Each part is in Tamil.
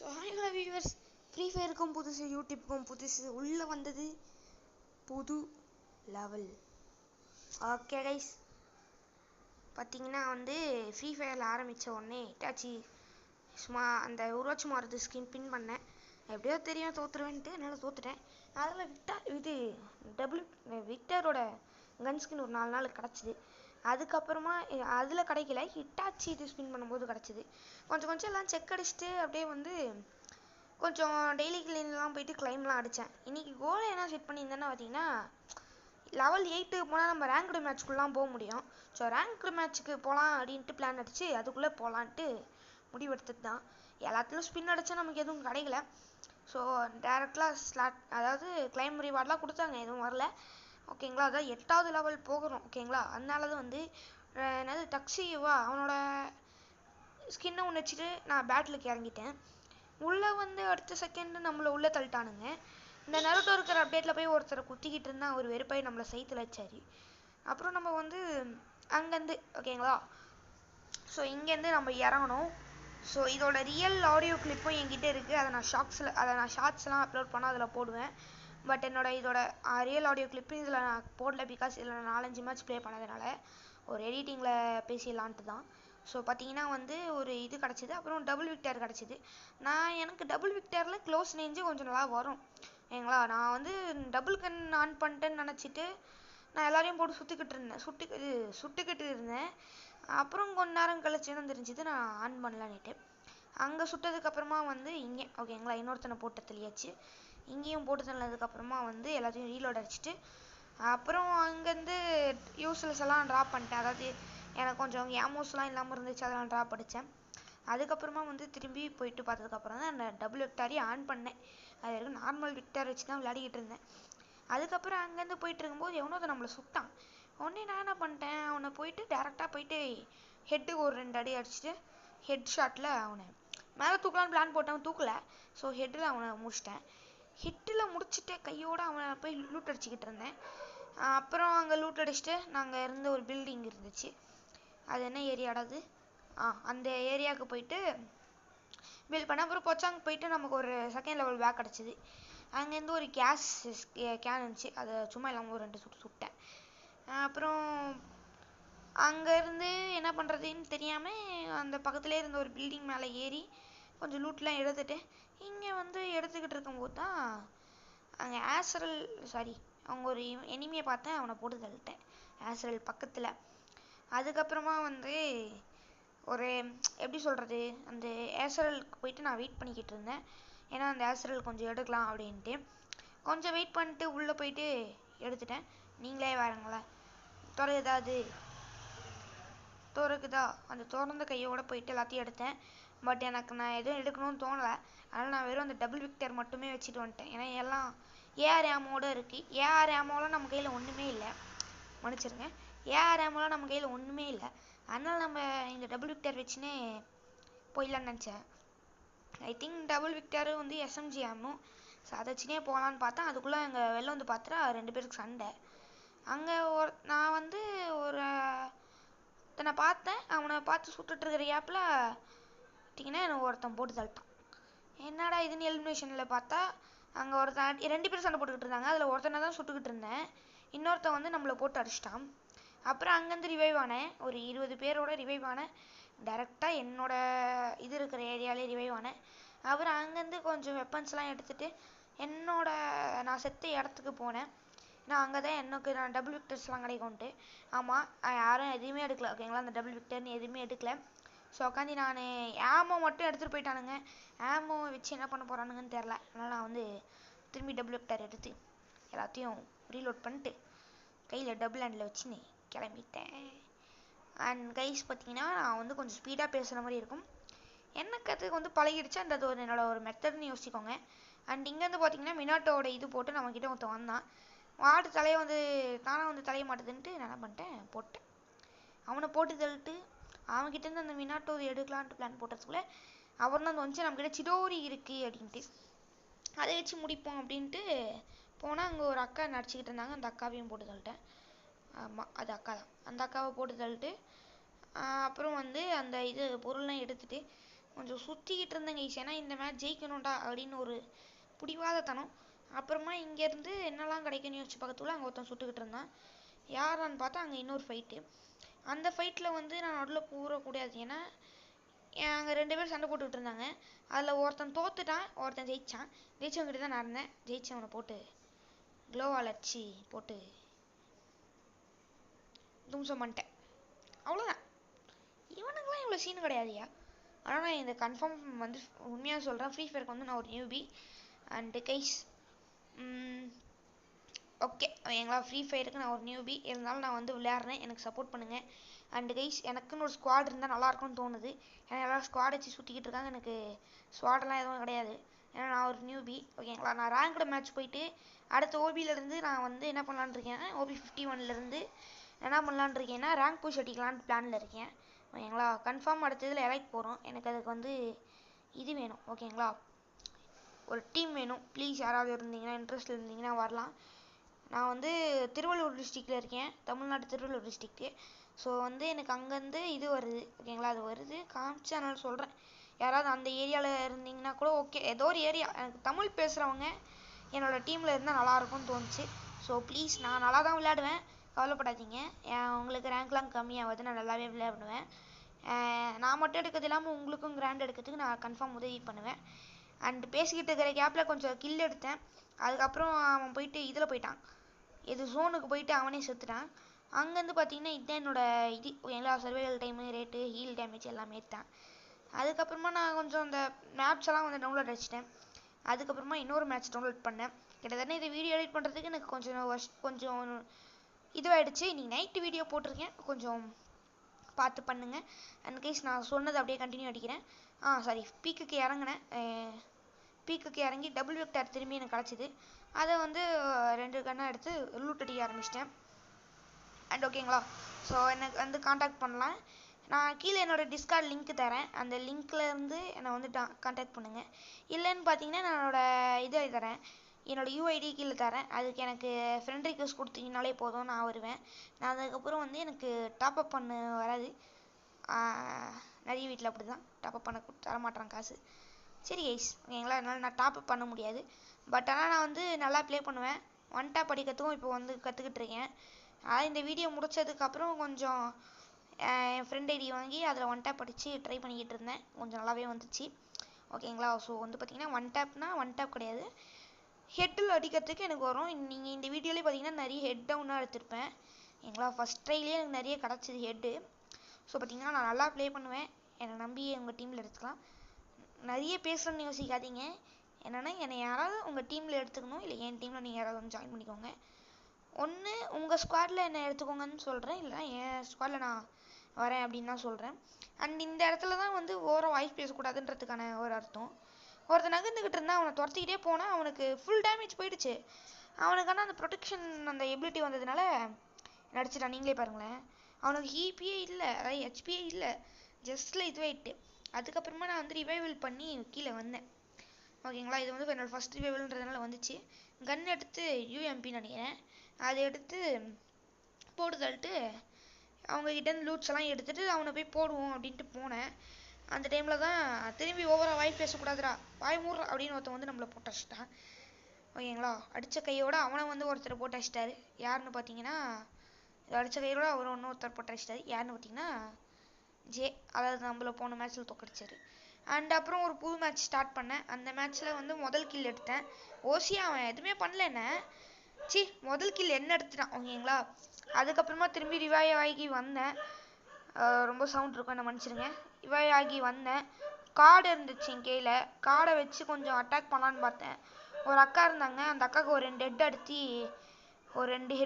ஹாய் வியூவர்ஸ், ஃப்ரீ ஃபயருக்கும் புதுசு, யூடியூப்புக்கும் புதுசு, உள்ளே வந்தது புது லெவல். ஓகே கைஸ், பார்த்தீங்கன்னா ஃப்ரீ ஃபயரில் ஆரம்பித்த உடனே இட்டாச்சி சும்மா அந்த உருவாச்சி மாறுது ஸ்கின் பின் பண்ணேன். எப்படியோ தெரியும் தோற்றுருவேன்ட்டு, அதனால் தோற்றுட்டேன். அதில் விக்டரோட கன் ஸ்கின் ஒரு 4 நாள் கிடச்சிது. அதுக்கப்புறமா அதில் கிடைக்கல, ஹிட்டாச்சி இது ஸ்பின் பண்ணும்போது கிடச்சிது. கொஞ்சம் எல்லாம் செக் அடிச்சுட்டு அப்படியே கொஞ்சம் டெய்லி கிளீன்லாம் போயிட்டு கிளைம்லாம் அடித்தேன். இன்றைக்கி கோலை என்ன செட் பண்ணியிருந்தேன்னா பார்த்தீங்கன்னா, லெவல் 8 போனால் நம்ம ரேங்க்டு மேட்ச்க்குள்ளலாம் போக முடியும். ஸோ ரேங்க்டு மேட்ச்சுக்கு போகலாம் அப்படின்ட்டு பிளான் அடித்து அதுக்குள்ளே போகலான்ட்டு முடிவெடுத்தது தான். எல்லாத்துலையும் ஸ்பின் அடித்தா நமக்கு எதுவும் கிடைக்கல. ஸோ டேரெக்டாக அதாவது கிளைம் ரிவார்ட்லாம் கொடுத்தாங்க, எதுவும் வரல. ஓகேங்களா, அதான் 8வது லெவல் போகிறோம். ஓகேங்களா, அதனால தான் என்னது டக்ஸிவா அவனோட ஸ்கின்னை ஒன்று வச்சுட்டு நான் பேட்டிலுக்கு இறங்கிட்டேன். உள்ளே அடுத்த செகண்டு நம்மளை உள்ளே தள்ளிட்டானுங்க. இந்த நருட்டோ இருக்கிற அப்டேட்டில் போய் ஒருத்தரை குத்திக்கிட்டு இருந்தால் அவர் வெறுப்பாய் நம்மளை சைத்தில் வச்சார். அப்புறம் நம்ம அங்கேருந்து ஓகேங்களா, ஸோ இங்கேருந்து நம்ம இறங்கணும். ஸோ இதோட ரியல் ஆடியோ கிளிப்பும் என்கிட்ட இருக்குது. அதை நான் ஷார்ட்ஸ்லாம் அப்லோட் பண்ணால் அதில் போடுவேன். பட் இதோட ரியல் ஆடியோ கிளிப்பு இதில் நான் போடல, பிகாஸ் இதில் நான் 4-5 மேட்ச் ப்ளே பண்ணதுனால ஒரு எடிட்டிங்கில் பேசிடலான்ட்டு தான். ஸோ பார்த்தீங்கன்னா ஒரு இது கிடச்சிது, அப்புறம் டபுள் விக்டர் கிடச்சிது. எனக்கு டபுள் விக்டரில் க்ளோஸ் ரேஞ்சு கொஞ்சம் நல்லா வரும். ஏங்களா, நான் டபுள் கன் ஆன் பண்ணிட்டேன்னு நினச்சிட்டு நான் எல்லாரையும் போட்டு சுட்டுக்கிட்டு இருந்தேன். அப்புறம் கொஞ்ச நேரம் கழிச்சு தான் தெரிஞ்சுது நான் ஆன் பண்ணலான்ட்டு. அங்கே சுட்டதுக்கப்புறமா இங்கே ஓகேங்களா, இன்னொருத்தனை போட்டு தெளியாச்சு. இங்கேயும் போட்டு தள்ளதுக்கப்புறமா எல்லாத்தையும் ரீலோட் அடிச்சுட்டு அப்புறம் அங்கேருந்து யூஸ்லெஸ் எல்லாம் ட்ராப் பண்ணிட்டேன். அதாவது எனக்கு கொஞ்சம் ஏமோஸ்லாம் இல்லாமல் இருந்துச்சு, அதெல்லாம் ட்ராப் அடித்தேன். அதுக்கப்புறமா திரும்பி போயிட்டு பார்த்ததுக்கப்புறம் தான் அந்த டபுள் விக்டாரையும் ஆன் பண்ணேன். அது வரைக்கும் நார்மல் விக்டார் வச்சு தான் விளையாடிக்கிட்டு இருந்தேன். அதுக்கப்புறம் அங்கேருந்து போயிட்டு இருக்கும்போது எவனோ நம்மளை சுட்டான். உடனே நான் என்ன பண்ணிட்டேன், அவனை போயிட்டு டேரெக்டாக போயிட்டு ஹெட்டுக்கு ஒரு 2 அடி அடிச்சுட்டு ஹெட் ஷாட்டில் அவனை மேலே தூக்கலான்னு பிளான் போட்டவன் தூக்கலை. ஸோ ஹெட்டில் அவனை முடிச்சிட்டேன். ஹிட்டில் முடிச்சுட்டு கையோடு அவனை போய் லூட் அடிச்சுக்கிட்டு இருந்தேன். அப்புறம் அங்கே லூட் அடிச்சுட்டு நாங்கள் இருந்த ஒரு பில்டிங் இருந்துச்சு, அது என்ன ஏரியாடாது, அந்த ஏரியாவுக்கு போயிட்டு பில்ட் பண்ணேன். அப்புறம் பொச்சாங்க போயிட்டு நமக்கு ஒரு செகண்ட் லெவல் பேக் கிடச்சிது. அங்கேருந்து ஒரு கேஸ் கேன் இருந்துச்சு, அதை சும்மா இல்லாமல் ஒரு 2 சுட்டேன். அப்புறம் அங்கேருந்து என்ன பண்ணுறதுன்னு தெரியாமல் அந்த பக்கத்துலேயே இருந்த ஒரு பில்டிங் மேலே ஏறி கொஞ்சம் லூட்லாம் எடுத்துட்டு இங்கே எடுத்துக்கிட்டு இருக்கும்போது தான் அங்கே அவங்க ஒரு எனிமியை பார்த்தேன், அவனை போட்டு தள்ளிட்டேன் ஆஸ்ரல் பக்கத்தில். அதுக்கப்புறமா ஒரு எப்படி சொல்கிறது, அந்த ஆஸ்ரலுக்கு போயிட்டு நான் வெயிட் பண்ணிக்கிட்டு இருந்தேன். ஏன்னா அந்த ஆஸ்ரல் கொஞ்சம் எடுக்கலாம் அப்படின்ட்டு கொஞ்சம் வெயிட் பண்ணிட்டு உள்ளே போயிட்டு எடுத்துட்டேன். நீங்களே வாருங்களேன், திறக்குதா, அந்த திறந்த கையோடு போயிட்டு எல்லாத்தையும் எடுத்தேன். பட் எனக்கு நான் எதுவும் எடுக்கணும்னு தோணலை, அதனால் நான் வெறும் அந்த டபுள் விக்டர் மட்டுமே வச்சுட்டு வந்துட்டேன். ஏன்னா எல்லாம் ஏஆர் ஆமோடு இருக்குது. ஏஆர் ஆமோலாம் நம்ம கையில் ஒன்றுமே இல்லை, மன்னிச்சிருங்க, ஏஆர் ஆமோலாம் நம்ம கையில் ஒன்றுமே இல்லை. அதனால் நம்ம இந்த டபுள் விக்டர் வச்சுன்னே போயிடலான்னு நினச்சேன். I think double Victor SMG ஆமோ, ஸோ அதை வச்சுனே போகலான்னு பார்த்தேன். அதுக்குள்ளே அங்கே வெளில பார்த்தா 2 பேருக்கு சண்டை. அங்கே நான் ஒருத்தனை பார்த்தேன், அவனை பார்த்து சுட்டுட்ருக்கிற கேப்பில் பார்த்தீங்கன்னா எனக்கு ஒருத்தன் போட்டு தள்ளிட்டான். என்னடா இதுன்னு எலிமினேஷனில் பார்த்தா அங்கே ஒருத்தன் 2 பேர் சண்டை போட்டுக்கிட்டு இருந்தாங்க. அதில் ஒருத்தனை தான் சுட்டுக்கிட்டு இருந்தேன், இன்னொருத்தன் நம்மளை போட்டு அடிச்சிட்டான். அப்புறம் அங்கேருந்து ரிவைவ் ஆனேன், ஒரு 20 பேரோட ரிவைவ் ஆனேன். டேரெக்டாக என்னோட இது இருக்கிற ஏரியாவிலே ரிவைவ் ஆனேன். அப்புறம் அங்கேருந்து கொஞ்சம் வெப்பன்ஸ்லாம் எடுத்துகிட்டு நான் செத்த இடத்துக்கு போனேன். நான் அங்கே தான் நான் டபுள் விக்டர்ஸ்லாம் கிடைக்கும்ன்ட்டு. ஆமாம், யாரும் எதுவுமே எடுக்கல ஓகேங்களா, அந்த டபுள் விக்டர்னு எதுவுமே எடுக்கல. ஸோ உட்காந்து நான் ஆமோ மட்டும் எடுத்துகிட்டு போயிட்டானுங்க. ஆமோவை வச்சு என்ன பண்ண போகிறானுங்கன்னு தெரில. அதனால் நான் திரும்பி டபுள் விக்டர் எடுத்து எல்லாத்தையும் ரீலோட் பண்ணிட்டு கையில் டபுள் ஹேண்டில் வச்சுன்னு கிளம்பிட்டேன். அண்ட் கைஸ் பார்த்தீங்கன்னா நான் கொஞ்சம் ஸ்பீடாக பேசுகிற மாதிரி இருக்கும். எனக்கு அது பழகிடுச்சு, அந்த அது என்னோட மெத்தட்னு யோசிக்கோங்க. அண்ட் இங்கேருந்து பார்த்தீங்கன்னா மினாட்டோட இது போட்டு நம்மக்கிட்ட ஒருத்தன் வந்தான். வாடு தலையை தானாக தலைய மாட்டுதுன்ட்டு நான் என்ன பண்ணிட்டேன், போட்டேன். அவனை போட்டு தள்ளிட்டு அவன்கிட்டேருந்து அந்த மினாட்டோ எடுக்கலான்ட்டு பிளான் போட்டதுக்குள்ளே அவர் தான் நம்மக்கிட்ட சிடோரி இருக்குது அப்படின்ட்டு அதை வச்சு முடிப்போம் அப்படின்ட்டு போனால் அங்கே ஒரு அக்கா நடிச்சிக்கிட்டு இருந்தாங்க. அந்த அக்காவையும் போட்டு தள்ளிட்டேன். ஆமாம், அது அக்கா தான். அந்த அக்காவை போட்டு தள்ளிட்டு அப்புறம் அந்த இது பொருள்லாம் எடுத்துகிட்டு கொஞ்சம் சுற்றிக்கிட்டு இருந்தேங்க கைஸ். ஏன்னா இந்த மேட்ச் ஜெயிக்கணும்டா அப்படின்னு ஒரு பிடிவாதத்தனம். அப்புறமா இங்கேருந்து என்னெல்லாம் கிடைக்குன்னு யோசிச்சு பக்கத்துல அங்கே ஒருத்தன் சுட்டுக்கிட்டு இருந்தான். யாரான்னு பார்த்தா அங்கே இன்னொரு ஃபைட்டு. அந்த ஃபைட்டில் வந்து நான் நடுவில் கூறக்கூடாது, ஏன்னா அங்கே 2 பேர் சண்டை போட்டுக்கிட்டு இருந்தாங்க. அதில் ஒருத்தன் தோத்துட்டான், ஒருத்தன் ஜெயிச்சான். ஜெயிச்சவங்கிட்ட தான் நான் இருந்தேன். ஜெயிச்சவனை போட்டு க்ளோவால் அடிச்சு போட்டு தும்சம் பண்ணிட்டேன். அவ்வளோதான். இவனுங்களாம் இவ்வளோ சீன் கிடையாதுயா. ஆனால் நான் இந்த கன்ஃபார்ம் வந்து உண்மையாக சொல்கிறேன், ஃப்ரீ ஃபயருக்கு வந்து நான் ஒரு நியூபி. அண்டு கைஸ் ஓகே, எங்களா ஃப்ரீ ஃபயருக்கு நான் ஒரு நியூபி இருந்தாலும் நான் வந்து விளையாடுறேன், எனக்கு சப்போர்ட் பண்ணுங்கள். அண்டு கைஸ் எனக்குன்னு ஒரு ஸ்குவாட் இருந்தால் நல்லாயிருக்கும்னு தோணுது. ஏன்னா எல்லோரும் ஸ்குவாட் வச்சு சுற்றிக்கிட்டு இருக்காங்க, எனக்கு ஸ்குவாடெல்லாம் எதுவும் கிடையாது. ஏன்னா நான் ஒரு நியூபி. ஓகேங்களா, நான் ரேங்க்டு மேட்ச் போயிட்டு அடுத்த ஓபியிலேருந்து நான் வந்து என்ன பண்ணலான்னு இருக்கேன், ஓபி 51லேருந்து என்ன பண்ணலான்னு இருக்கேன்னா ரேங்க் புஷ் அடிக்கலான்னு பிளானில் இருக்கேன். ஓகேங்களா, கன்ஃபார்ம் அடுத்ததில் எலைட் போகிறோம். எனக்கு அதுக்கு வந்து இது வேணும். ஓகேங்களா, ஒரு டீம் வேணும். ப்ளீஸ் யாராவது இருந்தீங்கன்னா, இன்ட்ரெஸ்ட் இருந்தீங்கன்னா வரலாம். நான் வந்து திருவள்ளூர் டிஸ்ட்ரிக்டில் இருக்கேன், தமிழ்நாடு திருவள்ளூர் டிஸ்ட்ரிக்ட்டு. ஸோ வந்து எனக்கு அங்கேருந்து இது வருது. ஓகேங்களா, அது வருது காமிச்சு, அதனால சொல்கிறேன். யாராவது அந்த ஏரியாவில் இருந்தீங்கன்னா கூட ஓகே, ஏதோ ஒரு ஏரியா எனக்கு தமிழ் பேசுகிறவங்க என்னோடய டீமில் இருந்தால் நல்லாயிருக்கும்னு தோணுச்சு. ஸோ ப்ளீஸ், நான் நல்லா தான் விளையாடுவேன், கவலைப்படாதீங்க. உங்களுக்கு ரேங்க்லாம் கம்மியாகுது, நான் நல்லாவே விளையாடுவேன். நான் மட்டும் எடுக்கிறது இல்லாமல் உங்களுக்கும் கிராண்ட் எடுக்கிறதுக்கு நான் கன்ஃபார்ம் உதவி பண்ணுவேன். அண்ட் பேசிக்கிட்டு இருக்கிற கேப்பில் கொஞ்சம் கில் எடுத்தேன். அதுக்கப்புறம் அவன் போயிட்டு இதில் போயிட்டான், இது ஜோனுக்கு போயிட்டு அவனே செத்துட்டான். அங்கேருந்து பார்த்தீங்கன்னா இதுதான் என்னோடய இது எல்லா survival time, rate, heal damage எல்லாமே தான். அதுக்கப்புறமா நான் கொஞ்சம் அந்த மேப்ஸ் எல்லாம் வந்து டவுன்லோட் அடிச்சிட்டேன். அதுக்கப்புறமா இன்னொரு மேட்ச் டவுன்லோட் பண்ணேன். கிட்டத்தட்ட இதை வீடியோ எடிட் பண்ணுறதுக்கு எனக்கு கொஞ்சம் இதுவாகிடுச்சு. இன்றைக்கி நைட்டு வீடியோ போட்டிருக்கேன், கொஞ்சம் பார்த்து பண்ணுங்கள். அண்ட் கைஸ் நான் சொன்னது அப்படியே கண்டினியூ அடிக்கிறேன். சாரி, பீக்குக்கு இறங்கினேன். பீக்குக்கு இறங்கி டபுள் வெக்டார் திரும்பி எனக்கு கிடச்சிது. அதை வந்து 2 கண்ணை எடுத்து லூட் அடிக்க ஆரம்பிச்சிட்டேன். அண்ட் ஓகேங்களா, ஸோ எனக்கு வந்து காண்டாக்ட் பண்ணலாம். நான் கீழே என்னோடய டிஸ்கார்ட் லிங்க் தரேன், அந்த லிங்க்லேருந்து என்னை வந்து காண்டாக்ட் பண்ணுங்கள். இல்லைன்னு பார்த்தீங்கன்னா நான் என்னோடய இதை தரேன், என்னோடய யூஐடி கீழே தரேன். அதுக்கு எனக்கு ஃப்ரெண்ட் ரிக்வெஸ்ட் கொடுத்தீங்கனாலே போதும், நான் வருவேன். நான் அதுக்கப்புறம் வந்து எனக்கு டாப்அப் பண்ண வராது. நிறைய வீட்டில் அப்படி தான் டாப்அப் பண்ண தரமாட்டேறான் காசு. சரி கைஸ், ஓகேங்களா, அதனால் நான் டாப்அப் பண்ண முடியாது. பட் ஆனால் நான் வந்து நல்லா ப்ளே பண்ணுவேன். ஒன் டேப் அடிக்கிறதுக்கும் இப்போ வந்து கற்றுக்கிட்டு இருக்கேன். அதாவது இந்த வீடியோ முடித்ததுக்கப்புறம் கொஞ்சம் என் ஃப்ரெண்ட் ஐடி வாங்கி அதில் ஒன் டேப் அடித்து ட்ரை பண்ணிக்கிட்டு இருந்தேன், கொஞ்சம் நல்லாவே வந்துச்சு. ஓகேங்களா, ஸோ வந்து பார்த்திங்கன்னா ஒன் டேப் கிடையாது, ஹெட்டில் அடிக்கிறதுக்கு எனக்கு வரும். நீங்கள் இந்த வீடியோலேயே பார்த்தீங்கன்னா நிறைய ஹெட் டவுனாக எடுத்திருப்பேன். ஓகேங்களா, ஃபஸ்ட் ட்ரைலேயே எனக்கு நிறைய கிடச்சிது ஹெட்டு. ஸோ பார்த்திங்கன்னா நான் நல்லா ப்ளே பண்ணுவேன், என்னை நம்பி உங்கள் டீமில் எடுத்துக்கலாம். நிறைய பேசுகிறேன்னு யோசிக்காதீங்க, என்னென்னா என்னை யாராவது உங்கள் டீமில் எடுத்துக்கணும், இல்லை என் டீமில் நீங்கள் யாராவது வந்து ஜாயின் பண்ணிக்கோங்க. ஒன்று உங்கள் ஸ்குவாடில் என்னை எடுத்துக்கோங்கன்னு சொல்கிறேன், இல்லைனா என் ஸ்குவாடில் நான் வரேன் அப்படின்னு தான் சொல்கிறேன். அண்ட் இந்த இடத்துல தான் வந்து ஓவராக வாய்ஸ் பேசக்கூடாதுன்றதுக்கான ஒரு அர்த்தம். ஒருத்தர் நகர்ந்துக்கிட்டு இருந்தால் அவனை துரத்திக்கிட்டே போனால் அவனுக்கு ஃபுல் டேமேஜ் போயிடுச்சு. அவனுக்கான அந்த ப்ரொடெக்ஷன் அந்த எபிலிட்டி வந்ததுனால நடிச்சிட்டான். நீங்களே பாருங்களேன், அவனுக்கு ஹிபியே இல்லை, அதாவது ஹெச்பியே இல்லை, ஜஸ்ட்டில் இதுவாயிட்டு. அதுக்கப்புறமா நான் வந்து ரிவைவல் பண்ணி கீழே வந்தேன். ஓகேங்களா, இது வந்து என்னோடய ஃபஸ்ட் ரிவைவல்ன்றதுனால வந்துச்சு. கன் எடுத்து யூஎம்பின்னு நினைக்கிறேன், அதை எடுத்து போட்டு தள்ளிட்டு அவங்ககிட்டேருந்து லூட்ஸ் எல்லாம் எடுத்துகிட்டு அவனை போய் போடுவோம் அப்படின்ட்டு போனேன். அந்த டைமில் தான் திரும்பி ஓவராக வாய் பேசக்கூடாதுடா, வாய் மூடுறா அப்படின்னு ஒருத்தன் வந்து நம்மளை போட்டு வச்சிட்டான். ஓகேங்களா, அடித்த கையோடு அவனை வந்து ஒருத்தர் போட்டு வச்சிட்டாரு. யாருன்னு பார்த்தீங்கன்னா, அடித்த கையோடு அவர் ஒருத்தர் போட்டு வச்சிட்டாரு. யாருன்னு பார்த்தீங்கன்னா ஜே, அதாவது நம்மள போன மேட்ச்சில் தோக்கடிச்சாரு. அண்ட் அப்புறம் ஒரு புது மேட்ச் ஸ்டார்ட் பண்ணேன். அந்த மேட்ச்சில் வந்து முதல் கில் எடுத்தேன். ஓசி அவன் எதுவுமே பண்ணல என்ன, முதல் கில் என்ன எடுத்துட்டான். ஓகேங்களா, அதுக்கப்புறமா திரும்பி ரிவைவ் ஆகி வந்தேன். ரொம்ப சவுண்ட் இருக்கும், என்ன மன்னிச்சிடுங்க. ரிவைவ் ஆகி வந்தேன், கார்டு இருந்துச்சு என் கையில், கார்டை வச்சு கொஞ்சம் அட்டாக் பண்ணலான்னு பார்த்தேன். ஒரு அக்கா இருந்தாங்க, அந்த அக்காவுக்கு ஒரு 2 ஹெட் அடித்து ஒரு 2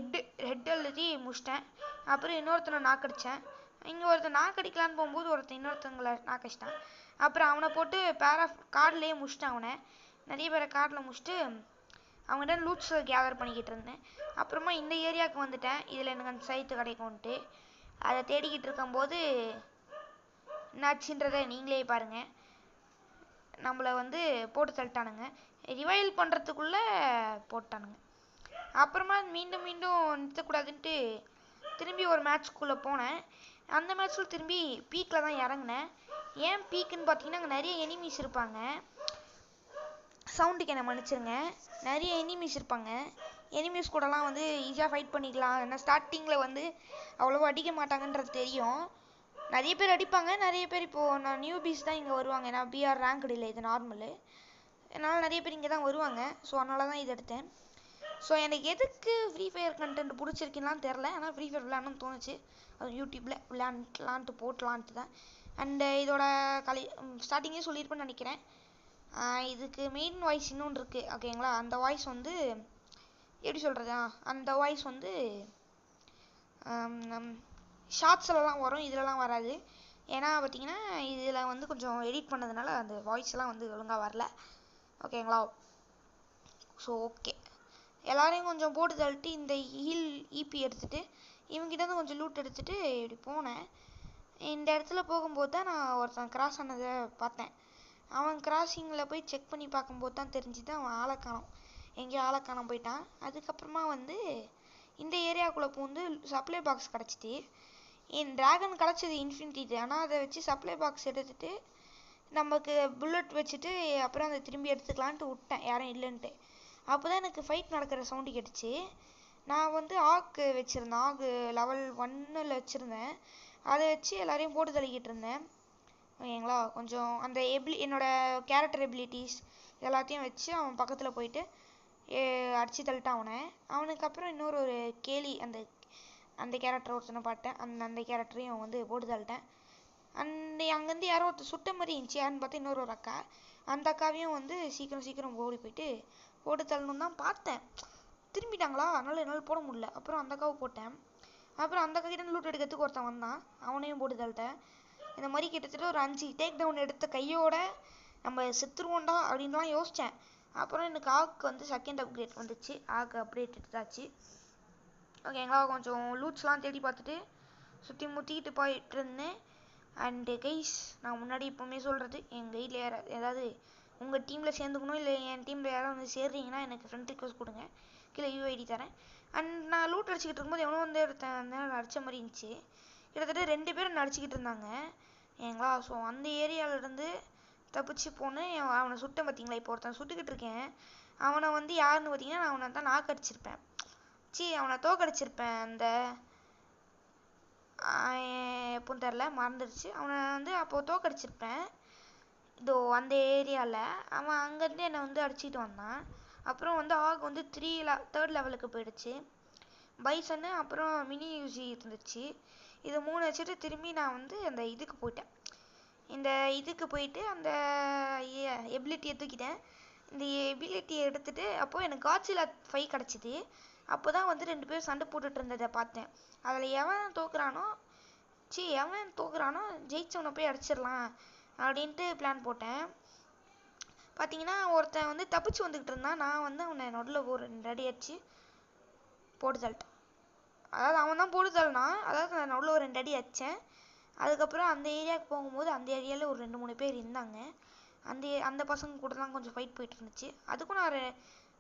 ஹெட் எழுதி முடிச்சிட்டேன். அப்புறம் இன்னொருத்தனை நாக்கடித்தேன். இங்கே ஒருத்தன் நாக்கடிக்கலான்னு போகும்போது ஒருத்தன் இன்னொருத்தங்களை நாக்கடிச்சிட்டான். அப்புறம் அவனை போட்டு கார்ட்லேயே முடிச்சிட்டான். அவனை நிறைய பேரை கார்டில் முடிச்சுட்டு அவங்ககிட்ட லூட்ஸ் கேதர் பண்ணிக்கிட்டு இருந்தேன். அப்புறமா இந்த ஏரியாவுக்கு வந்துட்டேன், இதில் எனக்கு அந்த சைட்டு கிடைக்கும்ன்ட்டு அதை தேடிக்கிட்டு இருக்கும்போது என்னாச்சுன்றதை நீங்களே பாருங்கள். நம்மளை வந்து போட்டு தள்ளிட்டானுங்க, ரிவைவல் பண்ணுறதுக்குள்ளே போட்டானுங்க. அப்புறமா மீண்டும் நிறுத்தக்கூடாதுன்ட்டு திரும்பி ஒரு மேட்ச்க்குள்ளே போனேன். அந்த மேட்ச்சில் திரும்பி பீக்கில் தான் இறங்கினேன். ஏன் பீக்குன்னு பார்த்தீங்கன்னா அங்கே நிறைய எனிமீஸ் இருப்பாங்க. சவுண்டுக்கு என்ன மன்னிச்சிருங்க. நிறைய எனிமீஸ் இருப்பாங்க. எனிமீஸ் கூடலாம் வந்து ஈஸியாக ஃபைட் பண்ணிக்கலாம். ஏன்னா ஸ்டார்டிங்கில் வந்து அவ்வளோவா அடிக்க மாட்டாங்கன்றது தெரியும். நிறைய பேர் அடிப்பாங்க, நிறைய பேர் இப்போது நான் நியூபீஸ் தான் இங்கே வருவாங்க. நான் பிஆர் ரேங்க்டு இல்லை, இது நார்மலு. அதனால் நிறைய பேர் இங்கே தான் வருவாங்க. ஸோ அதனால தான் இது எடுத்தேன். ஸோ எனக்கு எதுக்கு ஃப்ரீ ஃபயர் கண்டென்ட் பிடிச்சிருக்குன்னு தெரில. ஆனால் ஃப்ரீ ஃபயர் விளையாடணும்னு தோணுச்சு. அது யூடியூப்பில் விளையாண்டுலான்ட்டு போட்டலான்ட்டு தான். அண்டு இதோட ஸ்டார்டிங்கே சொல்லியிருப்பேன்னு நினைக்கிறேன். இதுக்கு மெயின் வாய்ஸ் இன்னொன்று இருக்குது ஓகேங்களா. அந்த வாய்ஸ் வந்து எப்படி சொல்கிறது, அந்த வாய்ஸ் வந்து ஷார்ட்ஸ்லலாம் வரும், இதிலலாம் வராது. ஏன்னா பார்த்தீங்கன்னா இதில் வந்து கொஞ்சம் எடிட் பண்ணதுனால அந்த வாய்ஸ்லாம் வந்து ஒழுங்காக வரல ஓகேங்களா. ஸோ ஓகே, எல்லாரையும் கொஞ்சம் போட்டு தள்ளிட்டு இந்த ஹீல் இபி எடுத்துகிட்டு இவங்கிட்ட கொஞ்சம் லூட் எடுத்துகிட்டு இப்படி போனேன். இந்த இடத்துல போகும்போது தான் நான் ஒருத்தன் கிராஸ் ஆனதை பார்த்தேன். அவன் கிராசிங்கில் போய் செக் பண்ணி பார்க்கும்போது தான் தெரிஞ்சுது அவன் ஆளை காணோம், எங்கேயோ ஆளை காணோம் போயிட்டான். அதுக்கப்புறமா வந்து இந்த ஏரியாவுக்குள்ளே பூந்து சப்ளை பாக்ஸ் கிடச்சிது. என் ட்ராகன் கிடச்சிது இன்ஃபினிட்டி. ஆனால் அதை வச்சு சப்ளை பாக்ஸ் எடுத்துகிட்டு நமக்கு புல்லட் வச்சுட்டு அப்புறம் அதை திரும்பி எடுத்துக்கலான்ட்டு விட்டேன், யாரும் இல்லைன்ட்டு. அப்போ தான் எனக்கு ஃபைட் நடக்கிற சவுண்டு கேட்டுச்சு. நான் வந்து ஆக்கு வச்சுருந்தேன், ஆகு லெவல் 1 வச்சுருந்தேன். அதை வச்சு எல்லாரையும் போட்டு தள்ளிக்கிட்டு இருந்தேன் ஓகேங்களா. கொஞ்சம் அந்த என்னோடய கேரக்டர் எபிலிட்டிஸ் எல்லாத்தையும் வச்சு அவன் பக்கத்தில் போயிட்டு அடித்து தள்ளிட்டான் அவனுக்கு அப்புறம் இன்னொரு ஒரு கேலி அந்த கேரக்டர் ஒருத்தனை பார்த்தேன். அந்த கேரக்டரையும் வந்து போட்டு தள்ளிட்டேன். அங்கேருந்து யாரோ ஒருத்தர் சுட்ட மாதிரி இருந்துச்சு. யாருன்னு பார்த்தா இன்னொரு ஒரு அக்கா. அந்த அக்காவையும் வந்து சீக்கிரம் ஓடி போயிட்டு போட்டு தள்ளணுன்னு தான் பார்த்தேன். திரும்பிட்டாங்களா, அதனால் என்னால் போட முடியல. அப்புறம் அந்த அக்காவை போட்டேன். அப்புறம் அந்த அக்கா கிட்ட லூட் எடுக்கிறதுக்கு ஒருத்தன் வந்தான், அவனையும் போட்டு தள்ளிட்டேன். இந்த மாதிரி கிட்டத்தட்ட ஒரு 5 டேக் டவுன் எடுத்த கையோட நம்ம செத்துருவோண்டா அப்படின்லாம் யோசித்தேன். அப்புறம் எனக்கு ஆக்கு வந்து செகண்ட் அப்கிரேட் வந்துச்சு, ஆக்கு அப்டேட் எடுத்தாச்சு ஓகேங்களா. கொஞ்சம் லூட்ஸ்லாம் தேடி பார்த்துட்டு சுற்றி முற்றிக்கிட்டு போயிட்டு இருந்தேன். அண்டு கைஸ், நான் முன்னாடி எப்போவுமே சொல்கிறது, எங்கள் கையில் ஏதாவது உங்கள் டீமில் சேர்ந்துக்கணும் இல்லை என் டீமில் யாராவது வந்து சேர்றீங்கன்னா எனக்கு ஃப்ரெண்ட் ரிக்வஸ்ட் கொடுங்க, கீழே யூஐடி தரேன். அண்ட் நான் லூட் அடிச்சுக்கிட்டு இருக்கும்போது எவனோ வந்து நான் அடித்த மாதிரி இருந்துச்சு. கிட்டத்தட்ட 2 பேரும் அடிச்சுக்கிட்டு இருந்தாங்க ஏங்களா. ஸோ அந்த ஏரியாவிலேருந்து தப்பிச்சு போனேன். அவனை சுட்டேன் பார்த்தீங்களா. இப்போ ஒருத்தன் சுட்டுக்கிட்டு இருக்கேன். அவனை வந்து யாருன்னு பார்த்தீங்கன்னா நான் அவனை தான் நாக்கடிச்சிருப்பேன். அவனை தோக்கடிச்சிருப்பேன். அந்த எப்போன்னு தெரில, மறந்துடுச்சு. அவனை வந்து அப்போது தோக்கடிச்சிருப்பேன். இதோ அந்த ஏரியாவில் அவன் அங்கேருந்து என்னை வந்து அடிச்சுட்டு வந்தான். அப்புறம் வந்து ஆக் வந்து 3rd லெவலுக்கு போயிடுச்சு. பைசன்னு அப்புறம் மினி யூசி இருந்துச்சு. இது 3 வச்சுட்டு திரும்பி நான் வந்து அந்த இதுக்கு போயிட்டேன். இந்த இதுக்கு போயிட்டு அந்த எபிலிட்டியை தூக்கிட்டேன். இந்த எபிலிட்டியை எடுத்துகிட்டு அப்போது எனக்கு காட்சிலா 5 கிடச்சிது. அப்போ தான் வந்து 2 பேர் சண்டை போட்டுட்டு இருந்ததை பார்த்தேன். அதில் எவன் தோக்குறானோ ஜெயிச்சவனை போய் அடிச்சிடலாம் அப்படின்ட்டு பிளான் போட்டேன். பார்த்தீங்கன்னா ஒருத்தன் வந்து தப்பிச்சு வந்துக்கிட்டு இருந்தான். நான் வந்து அவனை நடுவில் ஒரு 2 அடி அடிச்சு போட்டு தள்ளிட்டேன். அதாவது அவன் தான் போட்டு தள்ளினான், அதாவது நான் நடுவில் ஒரு 2 அடி அடித்தேன். அதுக்கப்புறம் அந்த ஏரியாவுக்கு போகும்போது அந்த ஏரியாவில் ஒரு 2-3 பேர் இருந்தாங்க. அந்த பசங்க கூட தான் கொஞ்சம் ஃபைட் போயிட்டு இருந்துச்சு. அதுக்கும் நான்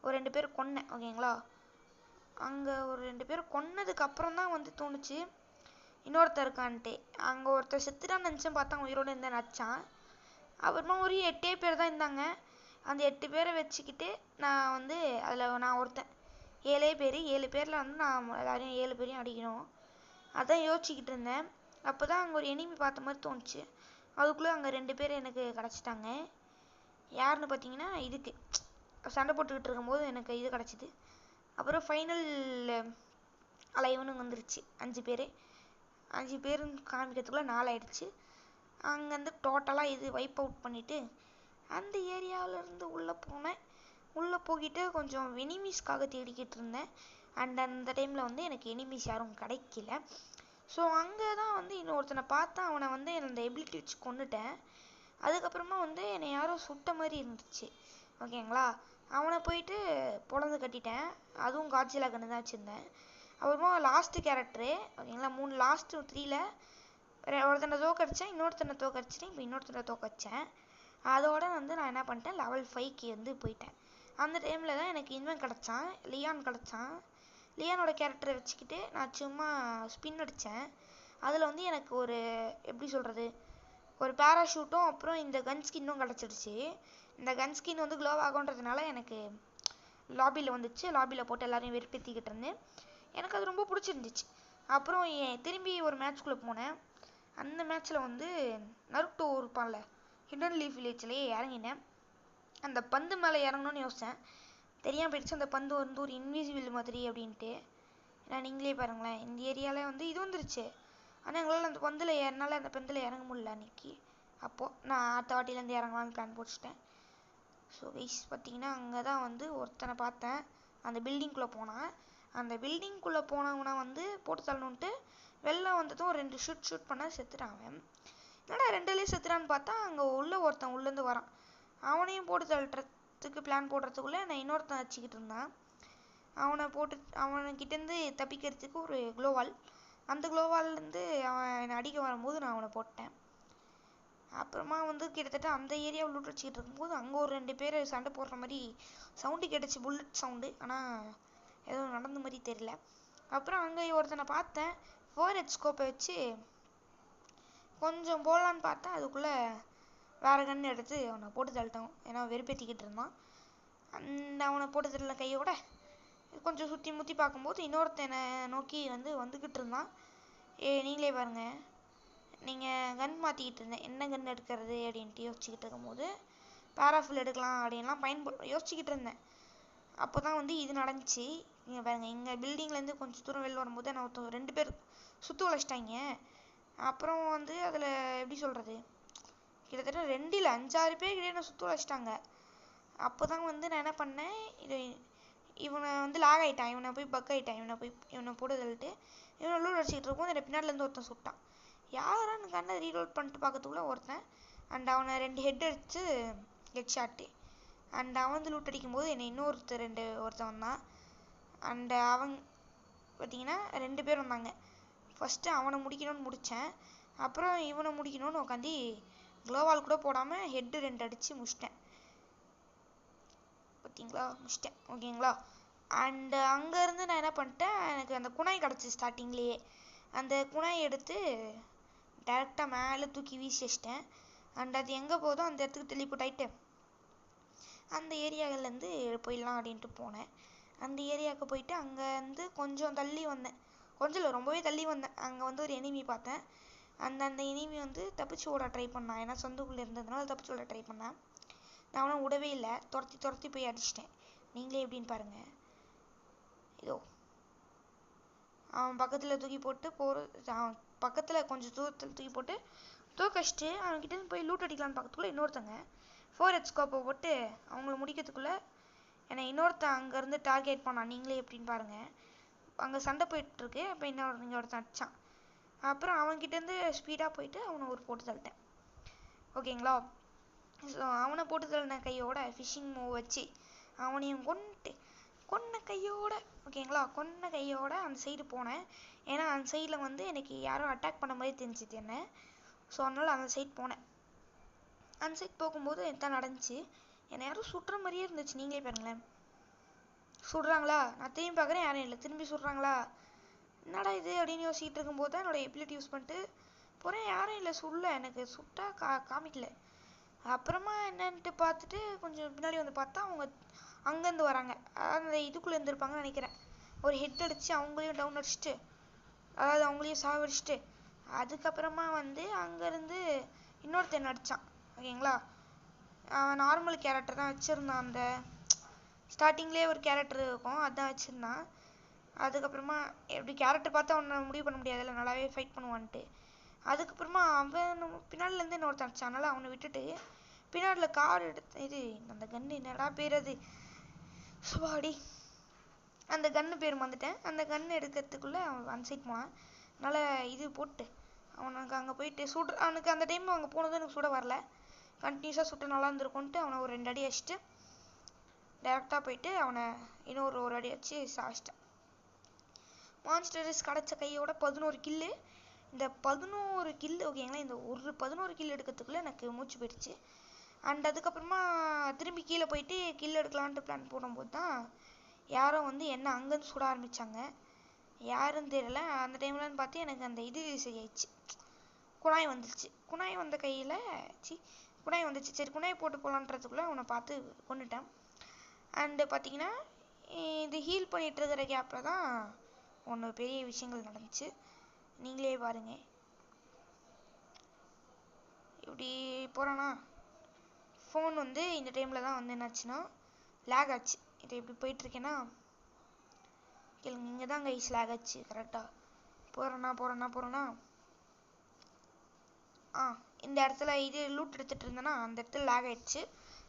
ஒரு 2 பேர் கொன்னேன் ஓகேங்களா. அங்கே ஒரு 2 பேர் கொன்னதுக்கு அப்புறம் தான் வந்து தோணுச்சு இன்னொருத்தர் இருக்கான்ட்டு. அங்கே ஒருத்தர் செத்துட்டான்னு நினச்சேன், பார்த்தா உயிரோடு இருந்தேன் நடிச்சான். அப்புறமா ஒரு 8 பேர் தான் இருந்தாங்க. அந்த 8 பேரை வச்சுக்கிட்டு நான் வந்து அதில் நான் ஒருத்தன் 7 பேரில் வந்து நான் எல்லாரையும் 7 பேரையும் அடிக்கணும் அதான் யோசிச்சுக்கிட்டு இருந்தேன். அப்போ தான் அங்கே ஒரு எனிமி பார்த்த மாதிரி தோணுச்சு. அதுக்குள்ளே அங்கே 2 பேர் எனக்கு கிடச்சிட்டாங்க. யாருன்னு பார்த்தீங்கன்னா இதுக்கு சண்டை போட்டுக்கிட்டு இருக்கும்போது எனக்கு இது கிடச்சிது. அப்புறம் ஃபைனல் அலைவனுங்க வந்துருச்சு. 5 பேருன்னு காமிக்கிறதுக்குள்ளே 4 ஆயிடுச்சு. அங்கேருந்து டோட்டலாக இது வைப் அவுட் பண்ணிவிட்டு அந்த ஏரியாவிலேருந்து உள்ளே போனேன். உள்ளே போய்கிட்டு கொஞ்சம் எனிமீஸ்க்காக தேடிக்கிட்டு இருந்தேன். அண்ட் அந்த டைமில் வந்து எனக்கு எனிமீஸ் யாரும் கிடைக்கல. ஸோ அங்கே தான் வந்து இன்னொருத்தனை பார்த்தா அவனை வந்து அந்த எபிலிட்டி வச்சு கொண்டுட்டேன். அதுக்கப்புறமா வந்து என்னை யாரோ சுட்ட மாதிரி இருந்துச்சு ஓகேங்களா. அவனை போயிட்டு பொழந்து கட்டிட்டேன். அதுவும் காட்சிலா கன்று தான் வச்சுருந்தேன். அப்புறமா லாஸ்ட்டு கேரக்டரு ஓகேங்களா. 3 லாஸ்ட்டு 3ல் ஒருத்தனை தோக்கடிச்சேன், இன்னொருத்தனை தோக்கடிச்சிட்டேன், இப்போ இன்னொருத்தனை தோக்கடிச்சேன். அதோட வந்து நான் என்ன பண்ணிட்டேன், லெவல் 5க்கு வந்து போயிட்டேன். அந்த டைமில் தான் எனக்கு இவன் கிடச்சான், லியான் கிடச்சான். லியானோட கேரக்டரை வச்சுக்கிட்டு நான் சும்மா ஸ்பின் அடித்தேன். அதில் வந்து எனக்கு ஒரு எப்படி சொல்கிறது, ஒரு பேராஷூட்டும் அப்புறம் இந்த கன் ஸ்கின்னும் கிடச்சிடுச்சு. இந்த கன் ஸ்கின் வந்து க்ளோவ் ஆகுன்றதுனால எனக்கு லாபியில் வந்துச்சு. லாபியில் போட்டு எல்லாரையும் வெறுப்பேற்றிக்கிட்டு இருந்தேன். எனக்கு அது ரொம்ப பிடிச்சிருந்துச்சு. அப்புறம் திரும்பி ஒரு மேட்ச்குள்ளே போனேன். அந்த மேட்ச்சில் வந்து நருட்டோ இருப்பான்ல, ஹிடன் லீஃப் வில்லேஜ்லேயே இறங்கினேன். அந்த பந்து மேலே இறங்கணும்னு யோசித்தேன். தெரியாமல் போயிடுச்சு. அந்த பந்து வந்து ஒரு இன்விசிபிள் மாதிரி அப்படின்ட்டு. ஏன்னா நீங்களே பாருங்களேன், இந்த ஏரியாவில் வந்து இது வந்துருச்சு. ஆனால் எங்களால் அந்த அந்த பந்தில் இறங்க முடியல அன்றைக்கி. அப்போது நான் அடுத்த வாட்டிலேருந்து இறங்கலான்னு பிளான் போட்டுட்டேன். ஸோ கைஸ் பார்த்தீங்கன்னா அங்கே தான் வந்து ஒருத்தனை பார்த்தேன். அந்த பில்டிங்குள்ளே போனான். அந்த பில்டிங்குள்ளே போனவனை வந்து போட்டு தள்ளணுன்ட்டு வெளில வந்ததும் ஒரு 2 ஷூட் பண்ண செத்துட்டான். என்னடா 2லேயே செத்துட்டான்னு பார்த்தா அங்கே ஒருத்தன் உள்ளேருந்து வரான். அவனையும் போட்டு தள்ளுறதுக்கு பிளான் போடுறதுக்குள்ளே நான் இன்னொருத்தன் வச்சுக்கிட்டு இருந்தான். அவன்கிட்டேருந்து தப்பிக்கிறதுக்கு ஒரு க்ளோவால், அந்த க்ளோவால்லேருந்து அவன் என்னை அடிக்க வரும்போது நான் அவனை போட்டேன். அப்புறமா வந்து கிட்டத்தட்ட அந்த ஏரியாவில் லூட் வச்சுக்கிட்டு இருக்கும்போது அங்கே ஒரு 2 பேர் சண்டை போடுற மாதிரி சவுண்டு கேட்டுச்சு, புல்லட் சவுண்டு. ஆனால் எதுவும் நடந்த மாதிரி தெரியல. அப்புறம் அங்கே ஒருத்தனை பார்த்தேன். 4H ஸ்கோப்பை வச்சு கொஞ்சம் போடலான்னு பார்த்தா அதுக்குள்ளே வேறு கன்று எடுத்து அவனை போட்டு தள்ளிட்டான். ஏன்னா வெறுப்பேற்றிக்கிட்டு இருந்தான். அந்த அவனை போட்டு தள்ள கையோட கொஞ்சம் சுற்றி முற்றி பார்க்கும்போது இன்னொருத்தனை நோக்கி வந்துக்கிட்டு இருந்தான். நீங்களே பாருங்கள், நீங்கள் கன் மாற்றிக்கிட்டு இருந்தேன், என்ன கன் எடுக்கிறது அப்படின்ட்டு யோசிச்சுக்கிட்டு இருக்கும்போது பேராஃபில் எடுக்கலாம் அப்படின்லாம் யோசிச்சுக்கிட்டு இருந்தேன். அப்போ தான் வந்து இது நடந்துச்சு. நீங்கள் பாருங்கள், எங்கள் பில்டிங்லேருந்து கொஞ்சம் தூரம் வெளில வரும்போது நான் 2 பேர் சுற்று வளைச்சிட்டாங்க. அப்புறம் வந்து அதில் எப்படி சொல்கிறது, கிட்டத்தட்ட 2 இல்லை 5-6 பேர் கிட்டே நான் சுற்று வளைச்சிட்டாங்க. அப்போ தான் வந்து நான் என்ன பண்ணேன், இவனை வந்து லாக் ஆகிட்டான், இவனை போய் பக் ஆகிட்டான், இவனை போட்டு தள்ளிட்டு இவனை லூட் அடிச்சிக்கிட்டு இருக்கும். என்னை பின்னாடிலேருந்து ஒருத்தன் சுட்டான். யாரான்னு கண்ணை ரீலோட் பண்ணிட்டு பார்க்கறதுக்குள்ளே ஒருத்தன் அண்ட் அவனை 2 ஹெட் அடித்து ஹெட் ஷாட்டு. அண்ட் அவன் வந்து லூட் அடிக்கும்போது என்னை ஒருத்தன் வந்தான். அண்டு அவன் பார்த்தீங்கன்னா 2 பேர் வந்தாங்க. ஃபஸ்ட்டு அவனை முடிக்கணும்னு முடித்தேன். அப்புறம் இவனை முடிக்கணும்னு உட்காந்து க்ளோவால் கூட போடாமல் ஹெட்டு 2 அடித்து முடிச்சிட்டேன். பார்த்தீங்களா, முடிச்சிட்டேன். ஓகேங்களா. அண்டு அங்கேருந்து நான் என்ன பண்ணிட்டேன், எனக்கு அந்த குணாய் கிடச்சி ஸ்டார்டிங்லேயே. அந்த குணாய் எடுத்து டேரெக்டாக மேலே தூக்கி வீசி வச்சிட்டேன். அண்ட் அது எங்கே போதோ அந்த இடத்துக்கு டெலிபோர்ட் ஆகிட்டு அந்த ஏரியாவிலேருந்து போயிடலாம் அப்படின்ட்டு போனேன். அந்த ஏரியாவுக்கு போயிட்டு அங்கே வந்து கொஞ்சம் தள்ளி வந்தேன். கொஞ்சம் இல்லை, ரொம்பவே தள்ளி வந்தேன். அங்கே வந்து ஒரு எனிமி பார்த்தேன். அந்த எனிமி வந்து தப்பிச்சு ஓட ட்ரை பண்ணான். ஏன்னா சந்துக்குள்ளே இருந்ததுனால தப்பிச்சு ஓட ட்ரை பண்ணான். நான் அவனை விடவே இல்லை, துரத்தி போய் அடிச்சிட்டேன். நீங்களே எப்படின்னு பாருங்கள். இதோ அவன் பக்கத்தில் தூக்கி போட்டு அவன் பக்கத்தில் கொஞ்சம் தூரத்தில் தூக்கி போட்டு தூக்கடிச்சிட்டு அவன்கிட்ட போய் லூட் அடிக்கலான்னு பார்க்கறதுக்குள்ளே இன்னொருத்தங்க 4H ஸ்கோப்பை போட்டு அவங்கள முடிக்கிறதுக்குள்ளே என்னை இன்னொருத்தன் அங்கேருந்து டார்கெட் பண்ணான். நீங்களே எப்படின்னு பாருங்கள். அங்கே சண்டை போயிட்டுருக்கு. அப்போ ஒருத்தன் அடித்தான். அப்புறம் அவன்கிட்டேருந்து ஸ்பீடாக போயிட்டு அவனை ஒரு போட்டு தள்ளிட்டேன். ஓகேங்களா. ஸோ அவனை போட்டு தள்ளின கையோட ஃபிஷிங் மூவ் வச்சு அவனையும் கொன்ன கையோட, ஓகேங்களா, கொன்ன கையோட அந்த சைடு போனேன். ஏன்னா அந்த சைடில் வந்து எனக்கு யாரும் அட்டாக் பண்ண மாதிரி தெரிஞ்சுது என்ன. ஸோ அதனால் அந்த சைட் போனேன். அந்த சைட் போகும்போது என்ன நடந்துச்சு, என்னை யாரும் சுடுற மாதிரியே இருந்துச்சு. நீங்களே பாருங்களேன். சுடுறாங்களா, நான் திரும்பி பார்க்குறேன், யாரும் இல்லை. திரும்பி சுடுறாங்களா, என்னடா இது அப்படின்னு யோசிச்சுட்டு இருக்கும்போது தான் என்னோடய எபிலிட்டி யூஸ் பண்ணிட்டு போகிறேன். யாரும் இல்லை, சுடல, எனக்கு சுட்டால் காமிக்கல. அப்புறமா என்னன்ட்டு பார்த்துட்டு கொஞ்சம் பின்னாடி வந்து பார்த்தா அவங்க அங்கேருந்து வராங்க. அந்த இதுக்குள்ளே இருந்திருப்பாங்கன்னு நினைக்கிறேன். ஒரு ஹெட் அடித்து அவங்களையும் டவுன் அடிச்சுட்டு, அதாவது அவங்களையும் சாவடிச்சுட்டு அதுக்கப்புறமா வந்து அங்கேருந்து இன்னொருத்தன் அடித்தான். ஓகேங்களா. அவன் நார்மல் கேரக்டர் தான் வச்சுருந்தான். அந்த ஸ்டார்டிங்லேயே ஒரு கேரக்டர் இருக்கும், அதுதான் வச்சுருந்தான். அதுக்கப்புறமா எப்படி கேரக்டர் பார்த்து அவனை முடிவு பண்ண முடியாதுல்ல, நல்லாவே ஃபைட் பண்ணுவான்ட்டு. அதுக்கப்புறமா அவன் பின்னாடிலேருந்து இன்னொருத்தன் அடிச்சான். அதனால் அவனை விட்டுட்டு பின்னாடியில் கார் எடுத்து அந்த கன்று என்னடா பேர் அது, சுவாடி, அந்த கன்று பேர் வந்துட்டேன். அந்த கன்று எடுக்கிறதுக்குள்ளே அவன் அந்த சைட் போனான். அதனால் இது போட்டு அவனுக்கு அங்கே போயிட்டு அவனுக்கு அந்த டைம் அங்கே போனதும் எனக்கு சுட வரல. கண்டினியூஸாக சுட்டு நல்லா இருந்திருக்குன்ட்டு அவனை ஒரு 2 அடி அடிச்சுட்டு டேரெக்டாக போயிட்டு அவனை ஒரு அடி அடிச்சு சாச்சிட்டேன். மான்ஸ்டர்ஸ் கிடச்ச கையோட 11 கில்லு. இந்த 11 கில்லு ஓகேங்களா, இந்த ஒரு 11 கில் எடுக்கிறதுக்குள்ளே எனக்கு மூச்சு போயிடுச்சு. அண்ட் அதுக்கப்புறமா திரும்பி கீழே போயிட்டு கில் எடுக்கலான்ட்டு பிளான் போடும்போது தான் யாரும் வந்து என்ன அங்கேருந்து சுட ஆரம்பித்தாங்க. யாருன்னு தெரியல. அந்த டைம்லன்னு பார்த்து எனக்கு அந்த இது சரியாயிடுச்சு, குணாய் வந்துருச்சு. குணாய் வந்த கையில் குணாய் வந்துச்சு. சரி குணாய் போட்டு போகலான்றதுக்குள்ளே அவனை பார்த்து கொண்டுட்டேன். அண்டு பார்த்தீங்கன்னா இது ஹீல் பண்ணிகிட்டு இருக்கிற கேப்பில் தான் ஒன்று பெரிய விஷயங்கள் நடந்துச்சு. நீங்களே பாருங்க. இப்படி போகிறானா ஃபோன் வந்து இந்த டைமில் தான் வந்து என்னாச்சுன்னா லேக் ஆச்சு. இது எப்படி போயிட்டுருக்கேன்னா கேளுங்க. இங்கே தான் கைஸ் லேக் ஆச்சு. கரெக்டாக போகிறேன்னா இந்த இடத்துல இது லூட் எடுத்துகிட்டு இருந்தேன்னா அந்த இடத்துல லேக் ஆகிடுச்சு.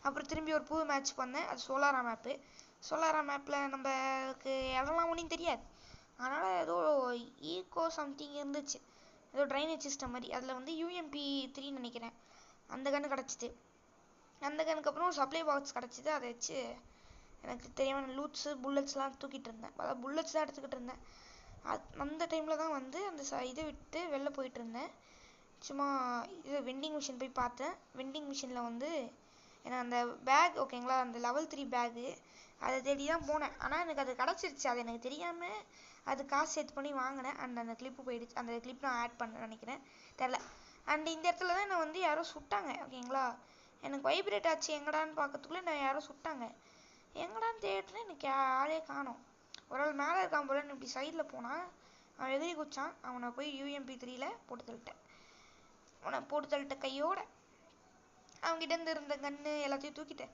அப்புறம் திரும்பி ஒரு புது மேட்ச் பண்ணேன். அது சோலாரா மேப்பு. சோலாரா மேப்பில் நம்மளுக்கு இடம்லாம் ஒன்றும் தெரியாது. அதனால் ஏதோ ஈகோ சம்திங் இருந்துச்சு, ஏதோ ட்ரைனேஜ் சிஸ்டம் மாதிரி. அதில் வந்து UMP 3 நினைக்கிறேன், அந்த கன்று கிடச்சிது. அந்த கன்னுக்கு அப்புறம் சப்ளை பாக்ஸ் கிடச்சிது. அதை வச்சு எனக்கு தெரியாமல் லூட்ஸு புல்லட்ஸ்லாம் தூக்கிட்டு இருந்தேன். அதாவது புல்லட்ஸ் தான் எடுத்துக்கிட்டு இருந்தேன். அந்த டைமில் தான் வந்து அந்த இதை விட்டு வெளில போயிட்டு இருந்தேன். சும்மா இது வெண்டிங் மிஷின் போய் பார்த்தேன். வெண்டிங் மிஷினில் வந்து எனக்கு அந்த பேக் ஓகேங்களா, அந்த லெவல் 3 பேகு அதை தேடி தான் போனேன். ஆனால் எனக்கு அது கிடச்சிருச்சு. அது எனக்கு தெரியாமல் அது காசு சேர்த்து பண்ணி வாங்கினேன். அண்ட் அந்த கிளிப்பு போயிடுச்சு. அந்த கிளிப் நான் ஆட் பண்ண நினைக்கிறேன், தெரில. அண்ட் இந்த இடத்துல தான் என்னை வந்து யாரோ சுட்டாங்க ஓகேங்களா. எனக்கு வைப்ரேட் ஆச்சு எங்கடான்னு பார்க்கறதுக்குள்ளே நான் யாரோ சுட்டாங்க. எங்கடான்னு தேடுறேன், எனக்கு ஆளே காணோம். ஒரு ஆள் மேலே இருக்கான் போலன்னு இப்படி சைடில் போனான். அவன் எதிரி குச்சான். அவனை போய் UMP 3ல போட்டு தள்ளிட்டேன். கையோட அவங்ககிட்ட இருந்து இருந்த கன்று எல்லாத்தையும் தூக்கிட்டேன்.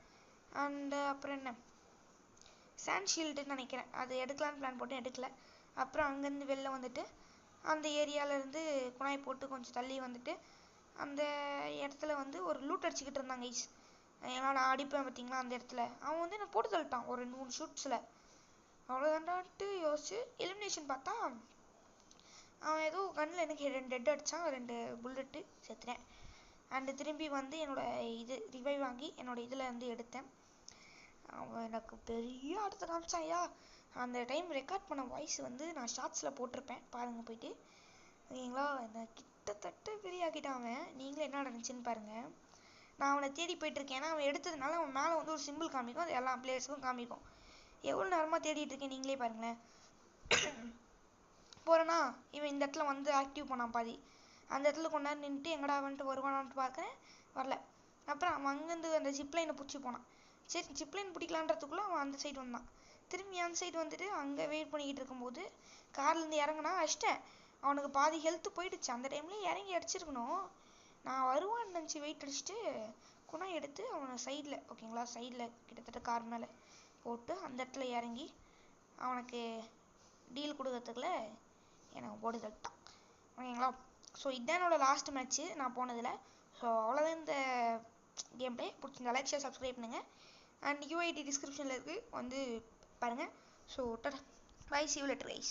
அண்டு அப்புறம் என்ன சாண்ட் ஷீல்டுன்னு நினைக்கிறேன், அது எடுக்கலான்னு பிளான் போட்டு எடுக்கல. அப்புறம் அங்கேருந்து வெளில வந்துட்டு அந்த ஏரியாவிலேருந்து குணாய் போட்டு கொஞ்சம் தள்ளி வந்துட்டு அந்த இடத்துல வந்து ஒரு லூட் அடிச்சுக்கிட்டு இருந்தாங்க கைஸ். ஏன்னா நான் அடிப்பேன் பார்த்தீங்களா அந்த இடத்துல. அவன் வந்து என்னை போட்டு தள்ளிட்டான் ஒரு 2-3 ஷூட்ஸில். அவ்வளோதான்டான்ட்டு யோசிச்சு எலிமினேஷன் பார்த்தா அவன் ஏதோ கண்ணில் எனக்கு 2 டெட் அடித்தான், 2 புல்லட்டு செத்துறேன். அண்டு திரும்பி வந்து என்னோடய இது ரிவைவ் வாங்கி என்னோடய இதில் வந்து எடுத்தேன். அவன் எனக்கு பெரிய அடுத்த காமிச்சாயா. அந்த டைம் ரெக்கார்ட் பண்ண வாய்ஸ் வந்து நான் ஷார்ட்ஸில் போட்டிருப்பேன், பாருங்கள் போயிட்டு ஓகேங்களா. என்னை கிட்டத்தட்ட பெரிய ஆக்கிட்டான் அவன். நீங்களும் என்ன நடந்துச்சுன்னு பாருங்கள். நான் அவனை தேடி போயிட்டுருக்கேன். ஏன்னா அவன் எடுத்ததுனால அவன் மேலே வந்து ஒரு சிம்பிள் காமிக்கும், அது எல்லா பிளேயர்ஸுக்கும் காமிக்கும். எவ்வளோ நேரமாக தேடிட்டு இருக்கேன் நீங்களே பாருங்களேன். போகிறேன்னா இவன் இந்த இடத்துல வந்து ஆக்டிவ் பண்ணான் பாதி. அந்த இடத்துல கொஞ்ச நேரம் நின்றுட்டு எங்கடா வந்துட்டு வருவானான்ட்டு பார்க்குறேன், வரல. அப்புறம் அவன் அங்கேருந்து அந்த ஜிப்லைனை பிடிச்சி போனான். சரி ஜிப்லைன் பிடிக்கலான்றதுக்குள்ளே அவன் அந்த சைடு வந்தான். திரும்பி அந்த சைடு வந்துட்டு அங்கே வெயிட் பண்ணிக்கிட்டு இருக்கும்போது கார்லேருந்து இறங்கினா அடிச்சிட்டேன். அவனுக்கு பாதி ஹெல்த்து போயிடுச்சு. அந்த டைம்லேயே இறங்கி அடிச்சிருக்கணும். நான் வருவான்னு நினச்சி வெயிட் அடிச்சுட்டு குணம் எடுத்து அவனை சைடில் ஓகேங்களா, சைடில் கிட்டத்தட்ட கார் மேலே போட்டு அந்த இடத்துல இறங்கி அவனுக்கு டீல் கொடுக்கறதுக்குள்ள எனக்கு போட்டு தட்டான் ஓகேங்களா. ஸோ இதுதான் என்னோடய லாஸ்ட் மேட்ச்சு நான் போனதில். ஸோ அவ்வளோதான் இந்த கேம் பிளே. பிடிச்சிருந்தா லைக் ஷேர் சப்ஸ்கிரைப் பண்ணுங்கள். அண்ட் UID டிஸ்கிரிப்ஷனில் இருக்குது, வந்து பாருங்கள். So bye, see you later guys.